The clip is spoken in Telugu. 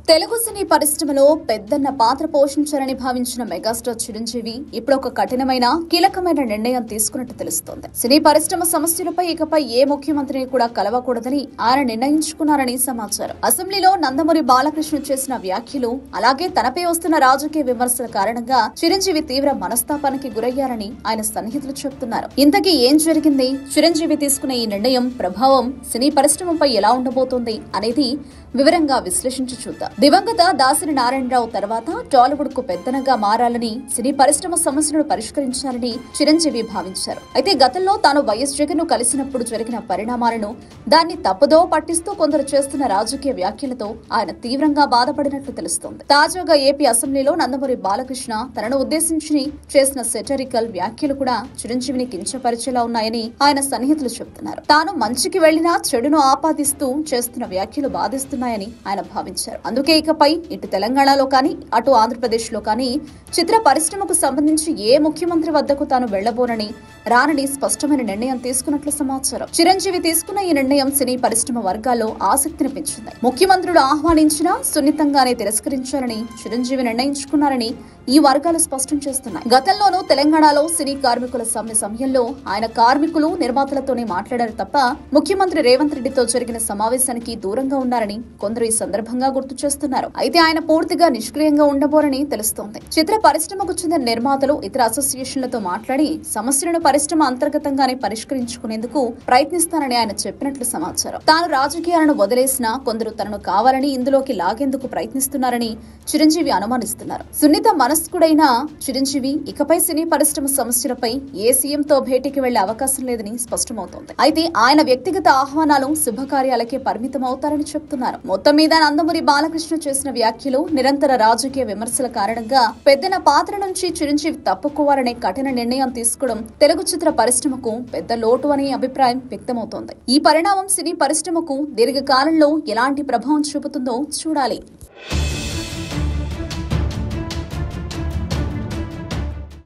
తెలుగు సినీ పరిశ్రమలో పెద్దన్న పాత్ర పోషించారని భావించిన మెగాస్టార్ చిరంజీవి ఇప్పుడు ఒక కఠినమైన కీలకమైన నిర్ణయం తీసుకున్నట్టు తెలుస్తోంది. సినీ పరిశ్రమ సమస్యలపై ఇకపై ఏ ముఖ్యమంత్రిని కూడా కలవకూడదని ఆయన నిర్ణయించుకున్నారని సమాచారం. అసెంబ్లీలో నందమూరి బాలకృష్ణ చేసిన వ్యాఖ్యలు, అలాగే తనపై వస్తున్న రాజకీయ విమర్శల కారణంగా చిరంజీవి తీవ్ర మనస్తాపానికి గురయ్యారని ఆయన సన్నిహితులు చెబుతున్నారు. ఇంతకీ ఏం జరిగింది? చిరంజీవి తీసుకున్న ఈ నిర్ణయం ప్రభావం సినీ పరిశ్రమపై ఎలా ఉండబోతోంది అనేది వివరంగా విశ్లేషించి చూద్దాం. దివంగత దాసరి నారాయణరావు తర్వాత టాలీవుడ్ కు పెద్దనగా మారాలని, సినీ పరిశ్రమ సమస్యలను పరిష్కరించాలని చిరంజీవి భావించారు. అయితే గతంలో తాను వైఎస్ జగన్ ను కలిసినప్పుడు జరిగిన పరిణామాలను, దాన్ని తప్పుదో పట్టిస్తూ కొందరు చేస్తున్న రాజకీయ వ్యాఖ్యలతో ఆయన తీవ్రంగా బాధపడినట్లు తెలుస్తోంది. తాజాగా ఏపీ అసెంబ్లీలో నందమూరి బాలకృష్ణ తనను ఉద్దేశించి చేసిన సెటరికల్ వ్యాఖ్యలు కూడా చిరంజీవిని కించపరిచేలా ఉన్నాయని ఆయన సన్నిహితులు చెబుతున్నారు. తాను మంచికి వెళ్లినా చెడును ఆపాదిస్తూ చేస్తున్న వ్యాఖ్యలు బాధిస్తున్నాయని ఆయన భావించారు. అందుకే ఇకపై ఇటు తెలంగాణలో కానీ అటు ఆంధ్రప్రదేశ్ లో కానీ చిత్ర పరిశ్రమకు సంబంధించి ఏ ముఖ్యమంత్రి వద్దకు తాను వెళ్లబోనని రానని స్పష్టమైన నిర్ణయం తీసుకున్నట్లు సమాచారం. చిరంజీవి తీసుకున్న ఈ నిర్ణయం సినీ పరిశ్రమ వర్గాల్లో ఆసక్తిని పెంచింది. ముఖ్యమంత్రులు ఆహ్వానించినా సున్నితంగానే తిరస్కరించాలని చిరంజీవి నిర్ణయించుకున్నారని ఈ వర్గాలు స్పష్టం చేస్తున్నాయి. గతంలోనూ తెలంగాణలో సినీ కార్మికుల సమ్మె సమయంలో ఆయన కార్మికులు, నిర్మాతలతోనే మాట్లాడారు తప్ప ముఖ్యమంత్రి రేవంత్ రెడ్డితో జరిగిన సమావేశానికి దూరంగా ఉన్నారని కొందరు ఈ సందర్భంగా గుర్తు చేస్తున్నారు. అయితే ఆయన పూర్తిగా నిష్క్రియంగా ఉండబోరని తెలుస్తోంది. చిత్ర పరిశ్రమకు చెందిన నిర్మాతలు ఇతర అసోసియేషన్లతో మాట్లాడి సమస్యలను పరిశ్రమ అంతర్గతంగానే పరిష్కరించుకునేందుకు ప్రయత్నిస్తానని ఆయన చెప్పినట్లు సమాచారం. తాను రాజకీయాలను వదిలేసినా కొందరు తనను కావాలని ఇందులోకి లాగేందుకు ప్రయత్నిస్తున్నారని చిరంజీవి అనుమానిస్తున్నారు. సున్నిత మనస్కుడైన చిరంజీవి ఇకపై సినీ పరిశ్రమ సమస్యలపై ఏ సీఎంతో భేటీకి వెళ్లే అవకాశం లేదని స్పష్టమవుతోంది. అయితే ఆయన వ్యక్తిగత ఆహ్వానాలు శుభకార్యాలకే పరిమితమవుతారని చెప్తున్నారు. మొత్తం మీద నందమూరి బాలకృష్ణ చేసిన వ్యాఖ్యలు, నిరంతర రాజకీయ విమర్శల కారణంగా పెద్దన పాత్ర నుంచి చిరంజీవి తప్పుకోవాలనే కఠిన నిర్ణయం తీసుకోవడం తెలుగు చిత్ర పరిశ్రమకు పెద్ద లోటు అనే అభిప్రాయం వ్యక్తమవుతోంది. ఈ పరిణామం సినీ పరిశ్రమకు దీర్ఘకాలంలో ఎలాంటి ప్రభావం చూపుతుందో చూడాలి.